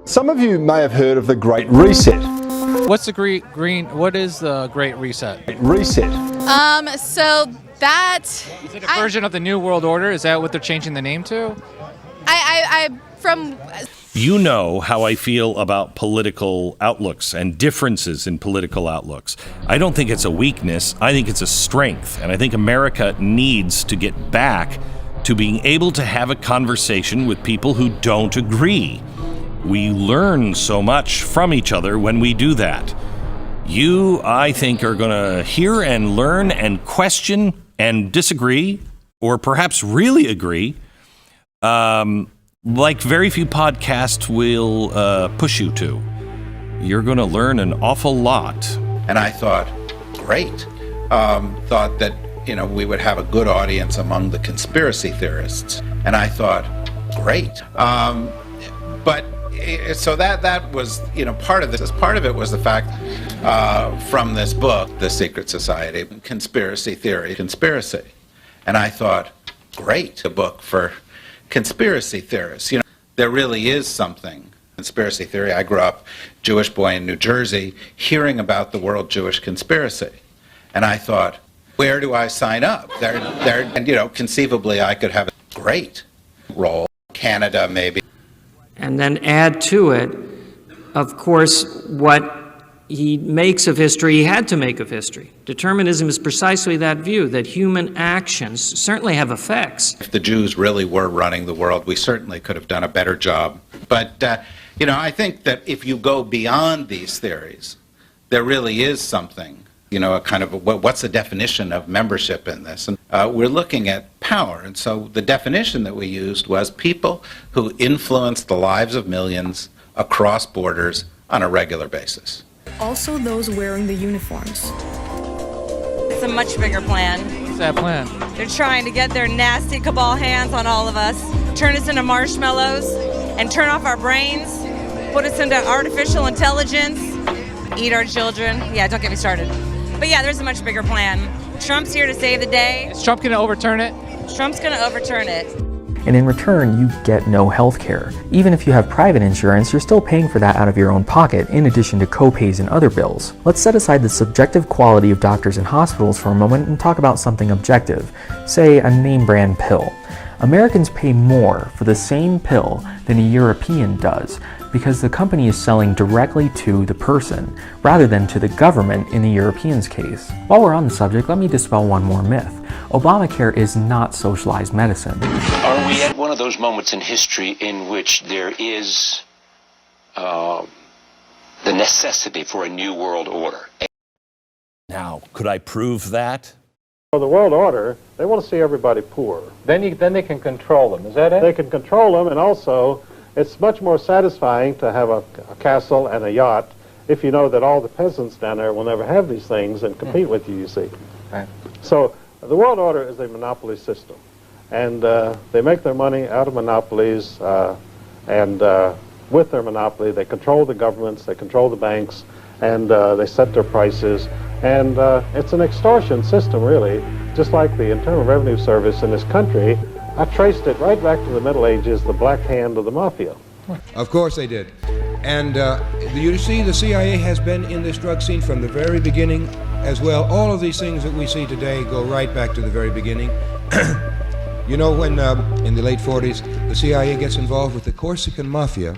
Some of you may have heard of the Great Reset. What's the what is the Great Reset? Reset. So that... Is it a version of the New World Order? Is that what they're changing the name to? You know how I feel about political outlooks and differences in political outlooks. I don't think it's a weakness. I think it's a strength. And I think America needs to get back to being able to have a conversation with people who don't agree. We learn so much from each other when we do that. You, I think, are going to hear and learn and question and disagree, or perhaps really agree, like very few podcasts will push you to. You're going to learn an awful lot. And I thought, great. Thought that, we would have a good audience among the conspiracy theorists. And I thought, great. So that was, part of this. Part of it was the fact from this book, The Secret Society, Conspiracy Theory, Conspiracy. And I thought, great, a book for conspiracy theorists. There really is something. Conspiracy theory. I grew up Jewish boy in New Jersey hearing about the world Jewish conspiracy. And I thought, where do I sign up? And conceivably I could have a great role. Canada, maybe. And then add to it, of course, what he makes of history, he had to make of history. Determinism is precisely that view, that human actions certainly have effects. If the Jews really were running the world, we certainly could have done a better job. But, I think that if you go beyond these theories, there really is something, a kind of, what's the definition of membership in this? And we're looking at power. And so the definition that we used was people who influence the lives of millions across borders on a regular basis. Also those wearing the uniforms. It's a much bigger plan. What's that plan? They're trying to get their nasty cabal hands on all of us, turn us into marshmallows, and turn off our brains, put us into artificial intelligence, eat our children. Yeah, don't get me started. But yeah, there's a much bigger plan. Trump's here to save the day. Is Trump going to overturn it? Trump's going to overturn it. And in return, you get no health care. Even if you have private insurance, you're still paying for that out of your own pocket, in addition to co-pays and other bills. Let's set aside the subjective quality of doctors and hospitals for a moment and talk about something objective, say a name brand pill. Americans pay more for the same pill than a European does, because the company is selling directly to the person, rather than to the government in the Europeans' case. While we're on the subject, let me dispel one more myth. Obamacare is not socialized medicine. Are we at one of those moments in history in which there is the necessity for a new world order? Now, could I prove that? For the world order, they want to see everybody poor. Then they can control them, is that it? They can control them, and also it's much more satisfying to have a castle and a yacht if you know that all the peasants down there will never have these things and compete with you, see. Right. So the world order is a monopoly system, and they make their money out of monopolies, and with their monopoly they control the governments, they control the banks, and they set their prices, and it's an extortion system, really, just like the Internal Revenue Service in this country. I traced it right back to the Middle Ages, the black hand of the mafia. Of course they did. And you see, the CIA has been in this drug scene from the very beginning as well. All of these things that we see today go right back to the very beginning. When in the late 40s, the CIA gets involved with the Corsican Mafia,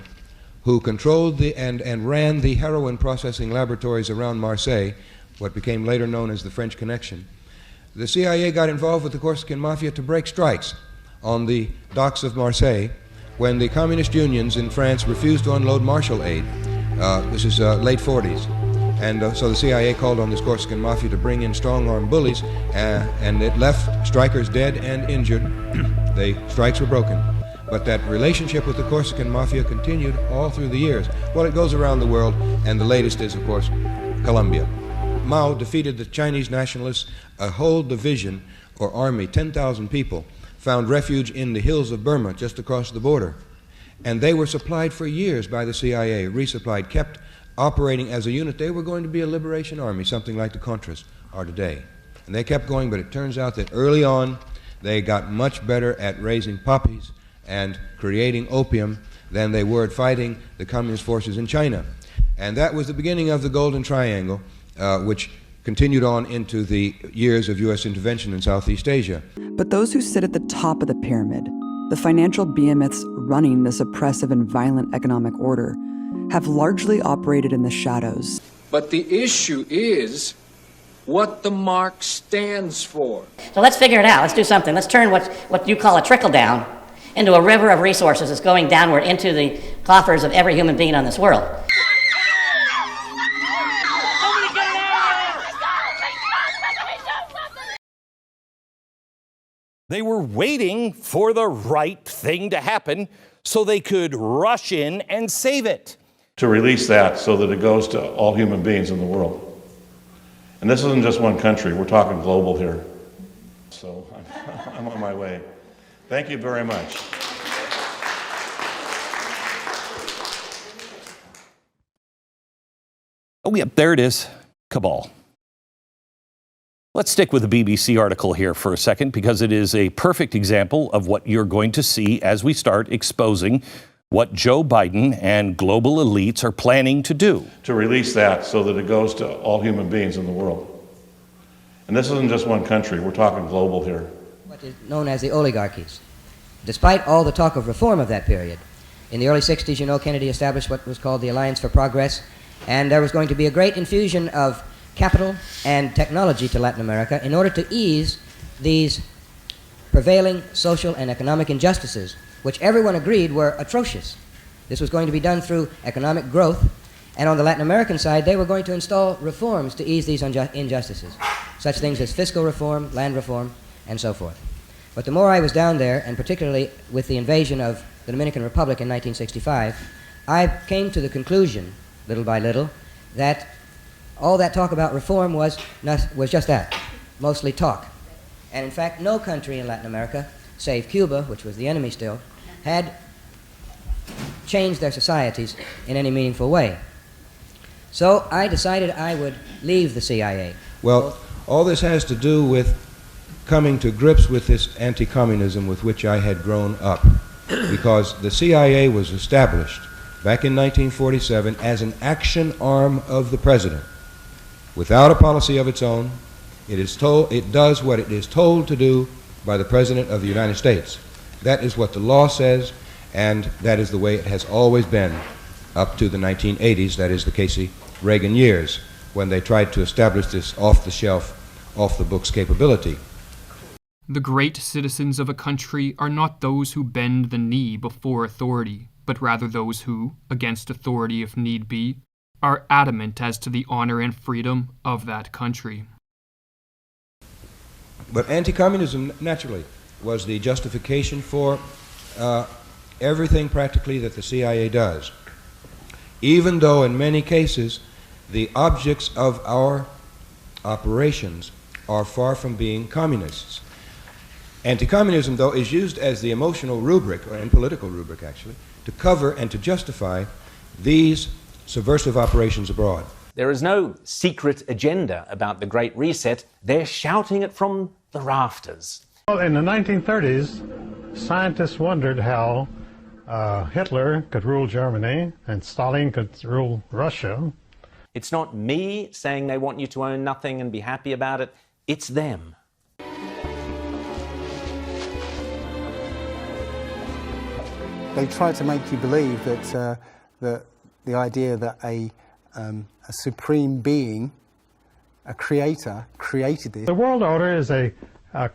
who controlled and ran the heroin processing laboratories around Marseille, what became later known as the French Connection. The CIA got involved with the Corsican Mafia to break strikes on the docks of Marseille when the communist unions in France refused to unload Marshall aid. This is late 40s. And so the CIA called on this Corsican Mafia to bring in strong-armed bullies, and it left strikers dead and injured. The strikes were broken. But that relationship with the Corsican Mafia continued all through the years. Well, it goes around the world, and the latest is, of course, Colombia. Mao defeated the Chinese nationalists, a whole division or army, 10,000 people, found refuge in the hills of Burma just across the border. And they were supplied for years by the CIA, resupplied, kept operating as a unit. They were going to be a liberation army, something like the Contras are today. And they kept going, but it turns out that early on they got much better at raising poppies and creating opium than they were at fighting the communist forces in China. And that was the beginning of the Golden Triangle, which continued on into the years of U.S. intervention in Southeast Asia. But those who sit at the top of the pyramid, the financial behemoths running this oppressive and violent economic order, have largely operated in the shadows. But the issue is what the mark stands for. So let's figure it out. Let's do something. Let's turn what you call a trickle down into a river of resources that's going downward into the coffers of every human being on this world. They were waiting for the right thing to happen so they could rush in and save it. To release that so that it goes to all human beings in the world. And this isn't just one country, we're talking global here. So I'm on my way. Thank you very much. Oh, yep, there it is. Cabal. Let's stick with the BBC article here for a second because it is a perfect example of what you're going to see as we start exposing what Joe Biden and global elites are planning to do. To release that so that it goes to all human beings in the world. And this isn't just one country, we're talking global here. What is known as the oligarchies. Despite all the talk of reform of that period, in the early 60s, you know, Kennedy established what was called the Alliance for Progress, and there was going to be a great infusion of capital and technology to Latin America in order to ease these prevailing social and economic injustices, which everyone agreed were atrocious. This was going to be done through economic growth, and on the Latin American side, they were going to install reforms to ease these injustices, such things as fiscal reform, land reform, and so forth. But the more I was down there, and particularly with the invasion of the Dominican Republic in 1965, I came to the conclusion, little by little, that all that talk about reform was just that, mostly talk. And in fact, no country in Latin America, save Cuba, which was the enemy still, had changed their societies in any meaningful way. So I decided I would leave the CIA. Well, all this has to do with coming to grips with this anti-communism with which I had grown up, because the CIA was established back in 1947 as an action arm of the president. Without a policy of its own, it does what it is told to do by the President of the United States. That is what the law says, and that is the way it has always been up to the 1980s, that is the Casey-Reagan years, when they tried to establish this off-the-shelf, off-the-books capability. The great citizens of a country are not those who bend the knee before authority, but rather those who, against authority if need be, are adamant as to the honor and freedom of that country. But anti-communism, naturally, was the justification for everything practically that the CIA does, even though in many cases the objects of our operations are far from being communists. Anti-communism, though, is used as the emotional rubric, and political rubric actually, to cover and to justify these subversive operations abroad. There is no secret agenda about the Great Reset. They're shouting it from the rafters. Well, in the 1930s, scientists wondered how Hitler could rule Germany and Stalin could rule Russia. It's not me saying they want you to own nothing and be happy about it. It's them. They try to make you believe that the idea that a supreme being, a creator, created this. The world order is a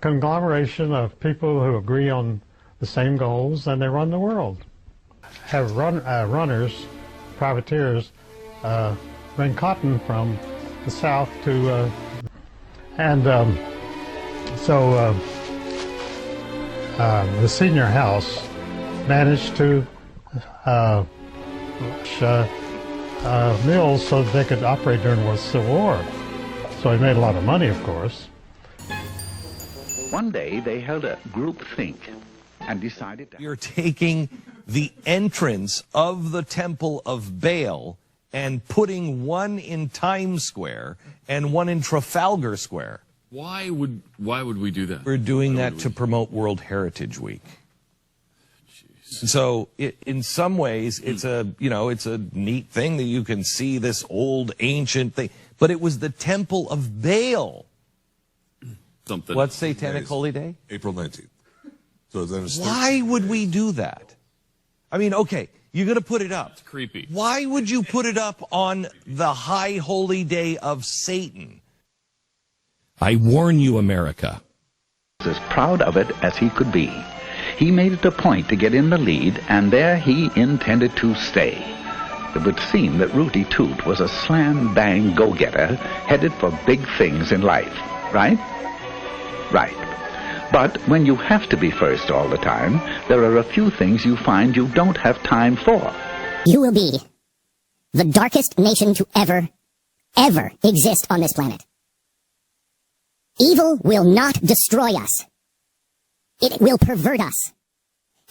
conglomeration of people who agree on the same goals, and they run the world. Have runners, privateers, bring cotton from the south to, the senior house managed to mills so that they could operate during the Civil War. So he made a lot of money, of course. One day they held a group think and decided You're taking the entrance of the Temple of Baal and putting one in Times Square and one in Trafalgar Square. Why would we do that? We're doing that to promote World Heritage Week. So in some ways, it's it's a neat thing that you can see this old ancient thing, but it was the temple of Baal. Something. What's Satanic Holy Day? April 19th. So then Why would we do that? I mean, okay, you're going to put it up. It's creepy. Why would you put it up on the high holy day of Satan? I warn you, America. As proud of it as he could be. He made it a point to get in the lead, and there he intended to stay. It would seem that Rudy Toot was a slam-bang go-getter headed for big things in life, right? Right. But when you have to be first all the time, there are a few things you find you don't have time for. You will be the darkest nation to ever exist on this planet. Evil will not destroy us. It will pervert us.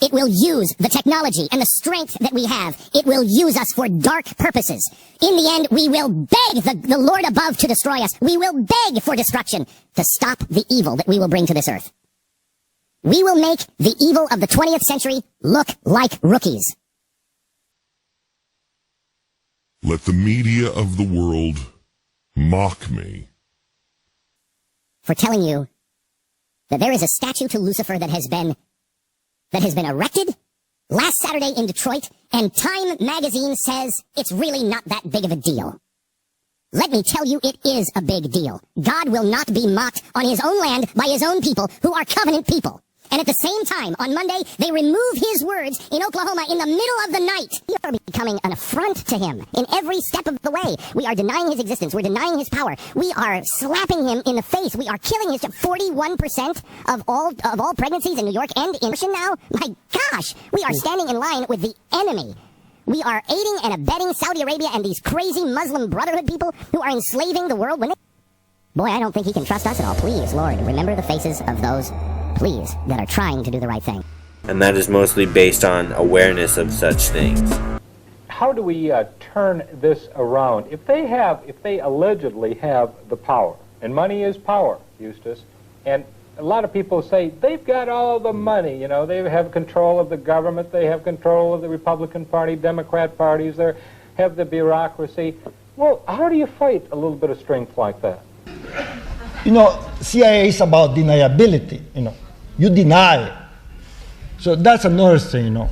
It will use the technology and the strength that we have. It will use us for dark purposes. In the end, we will beg the Lord above to destroy us. We will beg for destruction to stop the evil that we will bring to this earth. We will make the evil of the 20th century look like rookies. Let the media of the world mock me. For telling you that there is a statue to Lucifer that has been erected last Saturday in Detroit, and Time magazine says it's really not that big of a deal. Let me tell you, it is a big deal. God will not be mocked on his own land by his own people who are covenant people. And at the same time, on Monday, they remove his words in Oklahoma in the middle of the night. We are becoming an affront to him in every step of the way. We are denying his existence. We're denying his power. We are slapping him in the face. We are killing his 41% of all pregnancies in New York and in Russia now. My gosh, we are standing in line with the enemy. We are aiding and abetting Saudi Arabia and these crazy Muslim Brotherhood people who are enslaving the world. Boy, I don't think he can trust us at all. Please, Lord, remember the faces of those, please, that are trying to do the right thing. And that is mostly based on awareness of such things. How do we turn this around? If they allegedly have the power, and money is power, Eustace, and a lot of people say they've got all the money, you know, they have control of the government, they have control of the Republican Party, Democrat parties, they have the bureaucracy. Well, how do you fight a little bit of strength like that? You know, CIA is about deniability, you know. You deny. So that's another thing, you know.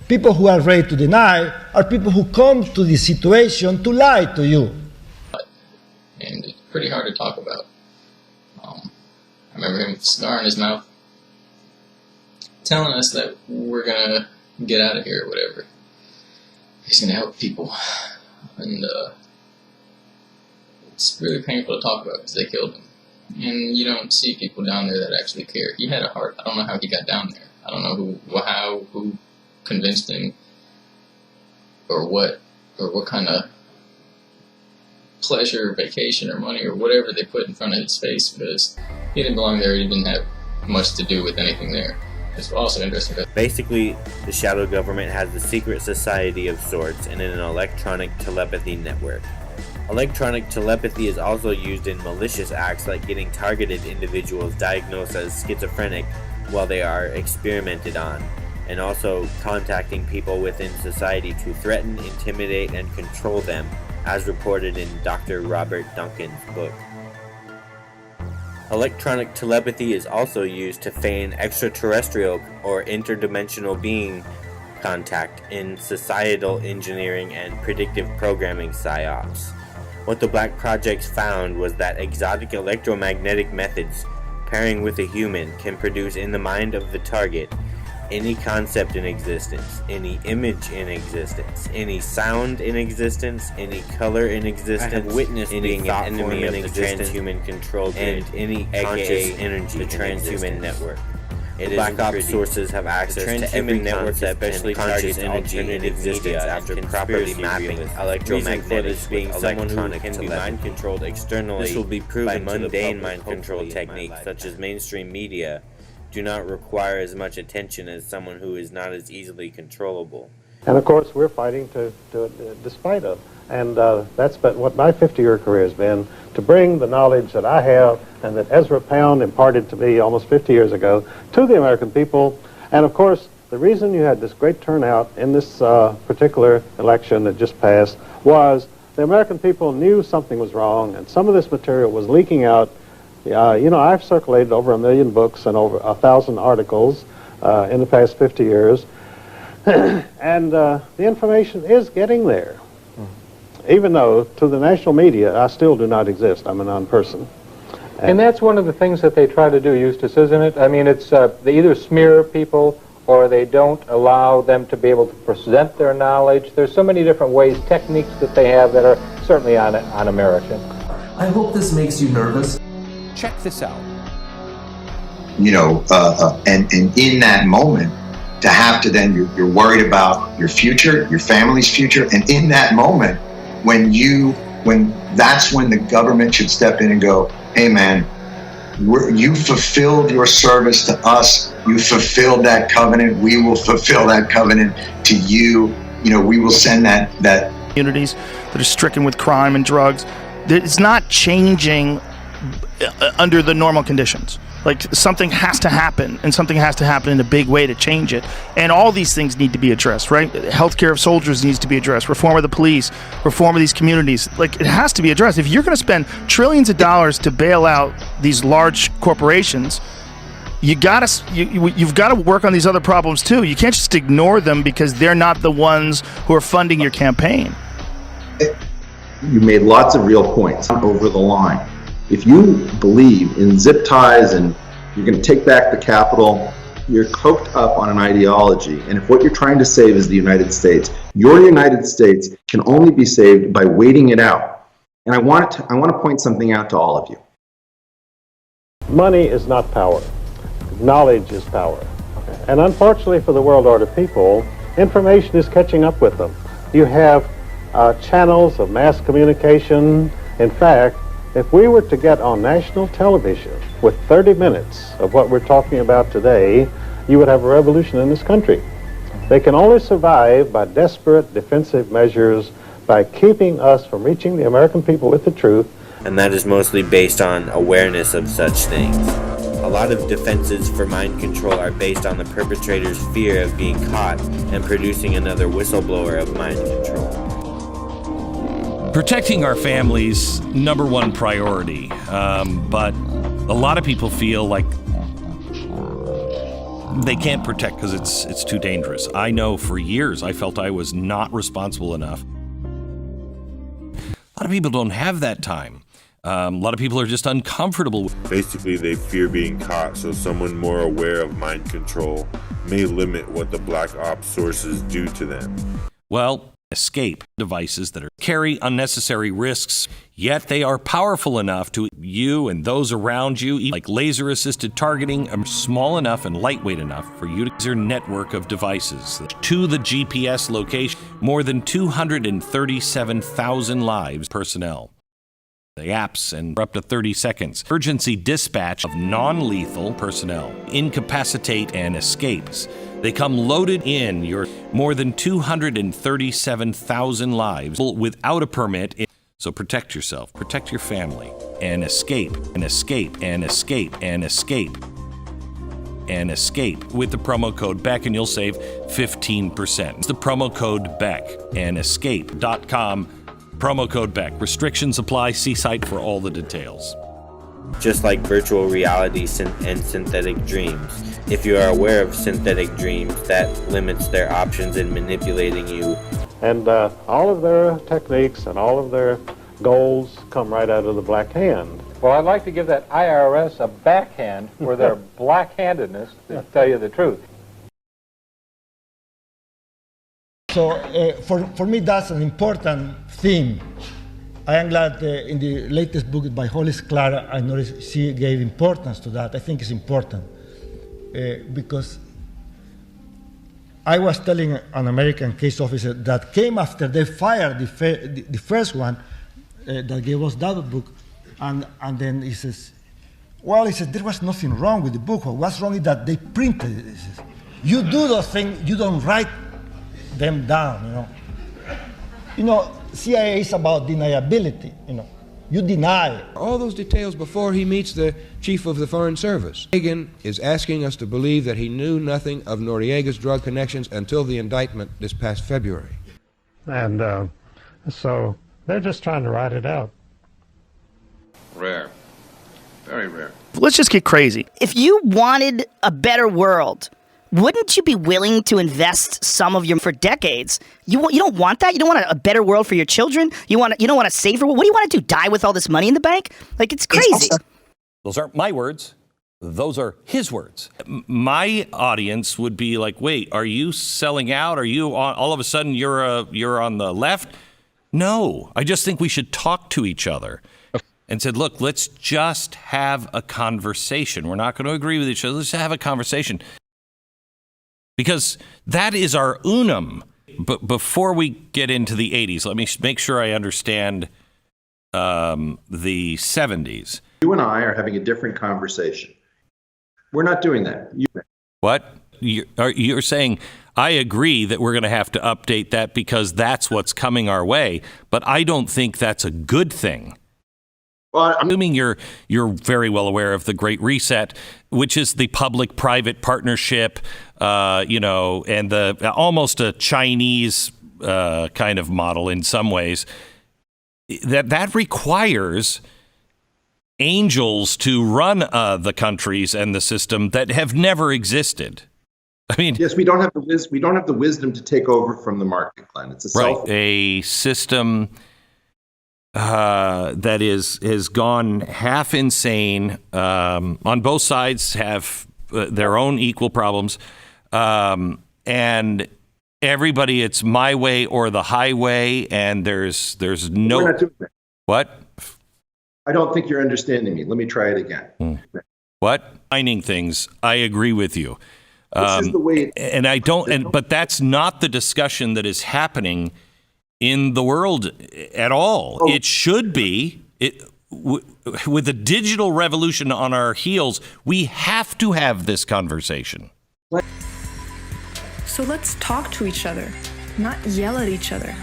People who are ready to deny are people who come to the situation to lie to you. And it's pretty hard to talk about. I remember him with a cigar in his mouth, telling us that we're gonna get out of here or whatever. He's gonna help people. And it's really painful to talk about because they killed him. And you don't see people down there that actually care. He had a heart. I don't know how he got down there. I don't know who convinced him, or what kind of pleasure, vacation, or money, or whatever they put in front of his face, because he didn't belong there. He didn't have much to do with anything there. It's also interesting. Basically, the shadow government has a secret society of sorts and an electronic telepathy network. Electronic telepathy is also used in malicious acts like getting targeted individuals diagnosed as schizophrenic while they are experimented on, and also contacting people within society to threaten, intimidate, and control them, as reported in Dr. Robert Duncan's book. Electronic telepathy is also used to feign extraterrestrial or interdimensional being contact in societal engineering and predictive programming psyops. What the Black Projects found was that exotic electromagnetic methods pairing with a human can produce in the mind of the target any concept in existence, any image in existence, any sound in existence, any color in existence. I have witnessed being an enemy of the transhuman control grid, and any conscious energy, the transhuman network. Black Ops sources have access to every network, especially conscious energy in existence, after properly mapping electromagnetic being someone who can be mind controlled externally. This will be proven by mundane mind control techniques, such as mainstream media, do not require as much attention as someone who is not as easily controllable. And of course, we're fighting to despite of. And that's been what my 50-year career has been, to bring the knowledge that I have and that Ezra Pound imparted to me almost 50 years ago to the American people. And of course, The reason you had this great turnout in this particular election that just passed was the American people knew something was wrong, and some of this material was leaking out. You know, I've circulated over 1 million books and over 1,000 articles in the past 50 years, and the information is getting there. Even though, to the national media, I still do not exist. I'm a non-person. And that's one of the things that they try to do, Eustace, isn't it? I mean, it's they either smear people or they don't allow them to be able to present their knowledge. There's so many different ways, techniques that they have that are certainly un-American. I hope this makes you nervous. Check this out. You know, and in that moment, to have to then, you're worried about your future, your family's future, and in that moment, that's when the government should step in and go, hey man, you fulfilled your service to us, you fulfilled that covenant, we will fulfill that covenant to you. You know, we will send that communities that are stricken with crime and drugs. It's not changing under the normal conditions. Like, something has to happen, and something has to happen in a big way to change it. And all these things need to be addressed, right? Healthcare of soldiers needs to be addressed. Reform of the police, reform of these communities. Like, it has to be addressed. If you're going to spend trillions of dollars to bail out these large corporations, you've got to work on these other problems too. You can't just ignore them because they're not the ones who are funding your campaign. You made lots of real points over the line. If you believe in zip ties and you're going to take back the Capitol, you're coked up on an ideology. And if what you're trying to save is the United States, your United States can only be saved by waiting it out. And I want to point something out to all of you. Money is not power. Knowledge is power. And unfortunately for the world order people, information is catching up with them. You have channels of mass communication. In fact, if we were to get on national television with 30 minutes of what we're talking about today, you would have a revolution in this country. They can only survive by desperate defensive measures, by keeping us from reaching the American people with the truth. And that is mostly based on awareness of such things. A lot of defenses for mind control are based on the perpetrator's fear of being caught and producing another whistleblower of mind control. Protecting our families, number one priority. But a lot of people feel like they can't protect because it's too dangerous. I know for years I felt I was not responsible enough. A lot of people don't have that time. A lot of people are just uncomfortable. Basically, they fear being caught, so someone more aware of mind control may limit what the black ops sources do to them. Well, escape devices that carry unnecessary risks, yet they are powerful enough to you and those around you, like laser-assisted targeting, are small enough and lightweight enough for you to use your network of devices to the GPS location. More than 237,000 lives personnel. The apps and up to 30 seconds. Emergency dispatch of non-lethal personnel. Incapacitate and escapes. They come loaded in your more than 237,000 lives without a permit. So protect yourself, protect your family, and escape, and escape, and escape, and escape, and escape with the promo code Beck, and you'll save 15%. It's the promo code Beck, and escape.com, promo code Beck. Restrictions apply. See site for all the details. Just like virtual reality and synthetic dreams. If you are aware of synthetic dreams, that limits their options in manipulating you. And all of their techniques and all of their goals come right out of the black hand. Well, I'd like to give that IRS a backhand for their black-handedness, to tell you the truth. So for me, that's an important theme. I am glad in the latest book by Hollis Clara, I noticed she gave importance to that. I think it's important because I was telling an American case officer that came after they fired the first one that gave us that book, and then he says, well, he said, there was nothing wrong with the book. What's wrong is that they printed it. He says, you do those things, you don't write them down, you know. CIA is about deniability, you know. You deny. All those details before he meets the chief of the Foreign Service. Reagan is asking us to believe that he knew nothing of Noriega's drug connections until the indictment this past February. And so they're just trying to ride it out. Rare. Very rare. Let's just get crazy. If you wanted a better world, wouldn't you be willing to invest some of your for decades? You don't want that. You don't want a better world for your children. You don't want a safer world. What do you want to do? Die with all this money in the bank? Like, it's crazy. Those aren't my words. Those are his words. My audience would be like, "Wait, are you selling out? Are you all of a sudden you're on the left?" No, I just think we should talk to each other. And said, look, let's just have a conversation. We're not going to agree with each other. Let's have a conversation. Because that is our unum. But before we get into the 80s, let me make sure I understand the 70s. You and I are having a different conversation. We're not doing that. What? You're saying, I agree that we're going to have to update that because that's what's coming our way. But I don't think that's a good thing. Well, I'm assuming you're very well aware of the Great Reset, which is the public-private partnership, and the almost a Chinese kind of model in some ways. That requires angels to run the countries and the system that have never existed. I mean, yes, we don't have the wisdom to take over from the market, Glenn. It's a system. That has gone half insane. On both sides have their own equal problems, and everybody, it's my way or the highway, and there's no. We're not doing that. What? I don't think you're understanding me. Let me try it again. What? Finding things. I agree with you. This is the way. And I don't. But that's not the discussion that is happening in the world at all. It should be. With the digital revolution on our heels, we have to have this conversation. So let's talk to each other, not yell at each other.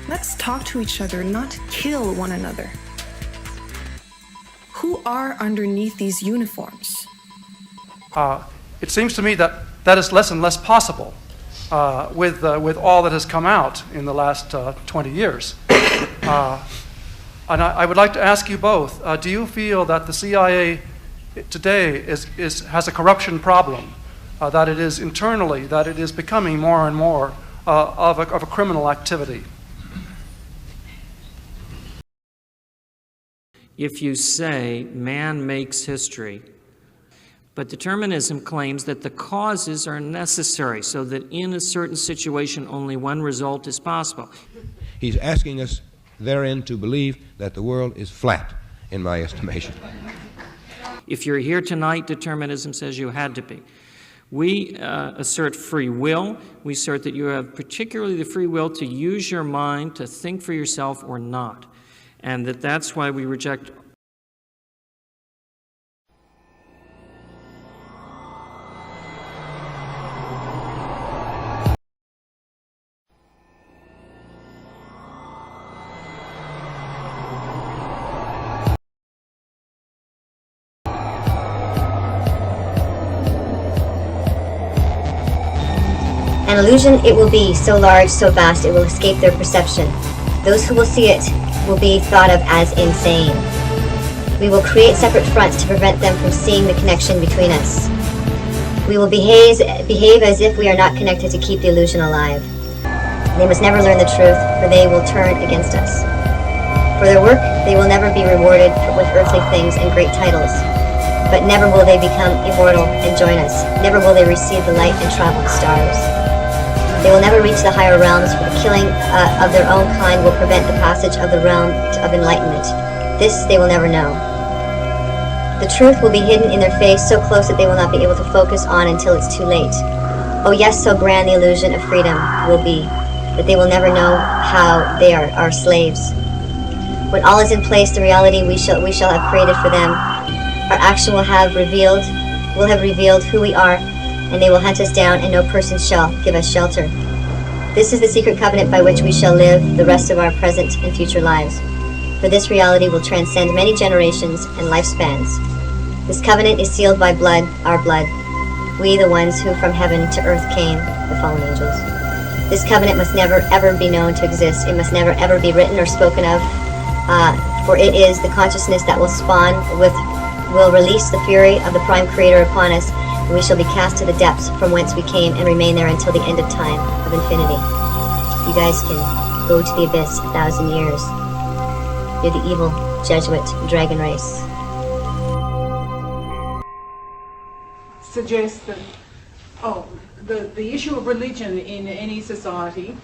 Let's talk to each other, not kill one another. Who are underneath these uniforms? It seems to me that is less and less possible. With all that has come out in the last 20 years. And I would like to ask you both, do you feel that the CIA today has a corruption problem, that it is internally, that it is becoming more and more of a criminal activity? If you say man makes history, but determinism claims that the causes are necessary so that in a certain situation only one result is possible. He's asking us therein to believe that the world is flat, in my estimation. If you're here tonight, determinism says you had to be. We assert free will. We assert that you have particularly the free will to use your mind to think for yourself or not. And that's why we reject An illusion it will be, so large, so vast, it will escape their perception. Those who will see it will be thought of as insane. We will create separate fronts to prevent them from seeing the connection between us. We will behave as if we are not connected to keep the illusion alive. They must never learn the truth, for they will turn against us. For their work, they will never be rewarded with earthly things and great titles. But never will they become immortal and join us. Never will they receive the light and travel the stars. They will never reach the higher realms, for the killing of their own kind will prevent the passage of the realm of enlightenment. This they will never know. The truth will be hidden in their face, so close that they will not be able to focus on until it's too late. Oh yes, so grand the illusion of freedom will be, that they will never know how they are our slaves. When all is in place, the reality we shall have created for them, our action will have revealed who we are, and they will hunt us down, and no person shall give us shelter. This is the secret covenant by which we shall live the rest of our present and future lives. for this reality will transcend many generations and lifespans. This covenant is sealed by blood, our blood, we the ones who from heaven to earth came, the fallen angels. This covenant must never ever be known to exist. It must never ever be written or spoken of, for it is the consciousness that will release the fury of the Prime Creator upon us, and we shall be cast to the depths from whence we came and remain there until the end of time, of infinity. You guys can go to the abyss 1,000 years. You're the evil Jesuit dragon race. Suggest that, the issue of religion in any society,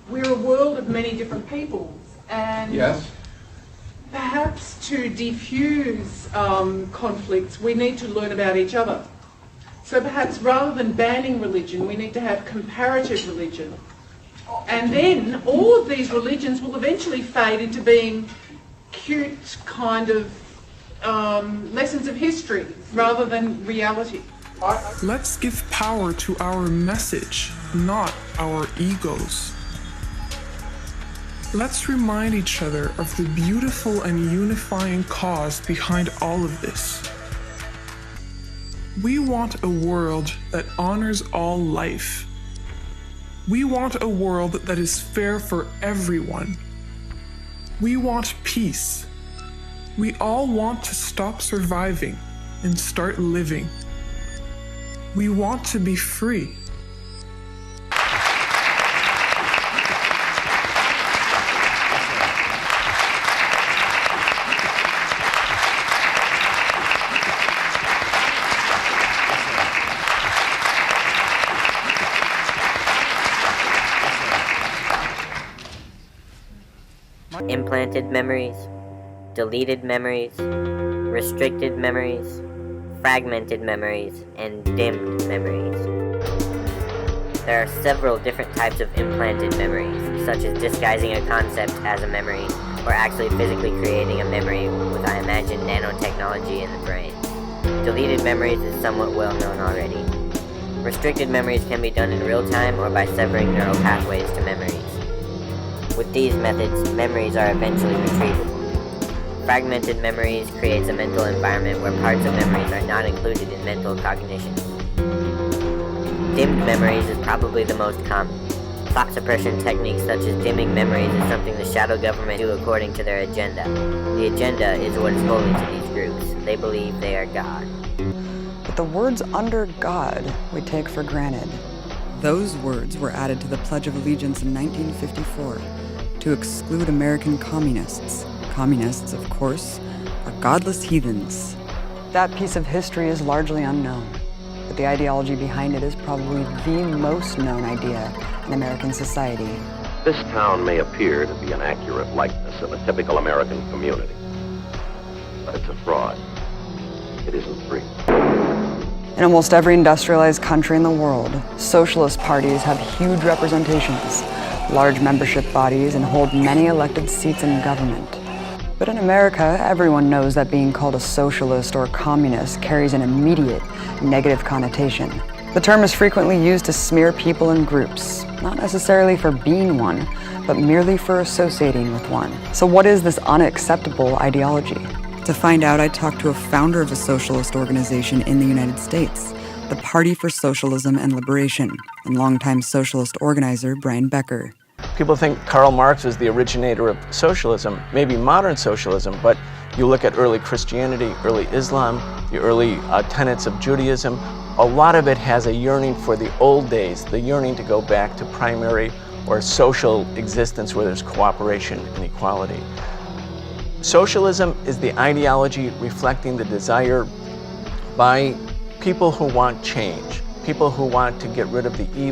we're a world of many different peoples, and Yes. perhaps to diffuse conflicts, we need to learn about each other. So perhaps rather than banning religion, we need to have comparative religion. And then all of these religions will eventually fade into being cute kind of lessons of history rather than reality. Let's give power to our message, not our egos. Let's remind each other of the beautiful and unifying cause behind all of this. We want a world that honors all life. We want a world that is fair for everyone. We want peace. We all want to stop surviving and start living. We want to be free. Implanted memories, deleted memories, restricted memories, fragmented memories, and dimmed memories. There are several different types of implanted memories, such as disguising a concept as a memory, or actually physically creating a memory with, I imagine, nanotechnology in the brain. Deleted memories is somewhat well known already. Restricted memories can be done in real time or by severing neural pathways to memories. With these methods, memories are eventually retrievable. Fragmented memories creates a mental environment where parts of memories are not included in mental cognition. Dimmed memories is probably the most common. Thought suppression techniques such as dimming memories is something the shadow government do according to their agenda. The agenda is what is holy to these groups. They believe they are God. But the words under God we take for granted. Those words were added to the Pledge of Allegiance in 1954 to exclude American communists. Communists, of course, are godless heathens. That piece of history is largely unknown, but the ideology behind it is probably the most known idea in American society. This town may appear to be an accurate likeness of a typical American community, but it's a fraud. It isn't free. In almost every industrialized country in the world, socialist parties have huge representations, large membership bodies, and hold many elected seats in government. But in America, everyone knows that being called a socialist or a communist carries an immediate negative connotation. The term is frequently used to smear people and groups, not necessarily for being one, but merely for associating with one. So what is this unacceptable ideology? To find out, I talked to a founder of a socialist organization in the United States, the Party for Socialism and Liberation, and longtime socialist organizer Brian Becker. People think Karl Marx is the originator of socialism, maybe modern socialism, but you look at early Christianity, early Islam, the early tenets of Judaism, a lot of it has a yearning for the old days, the yearning to go back to primary or social existence where there's cooperation and equality. Socialism is the ideology reflecting the desire by people who want change, people who want to get rid of the evil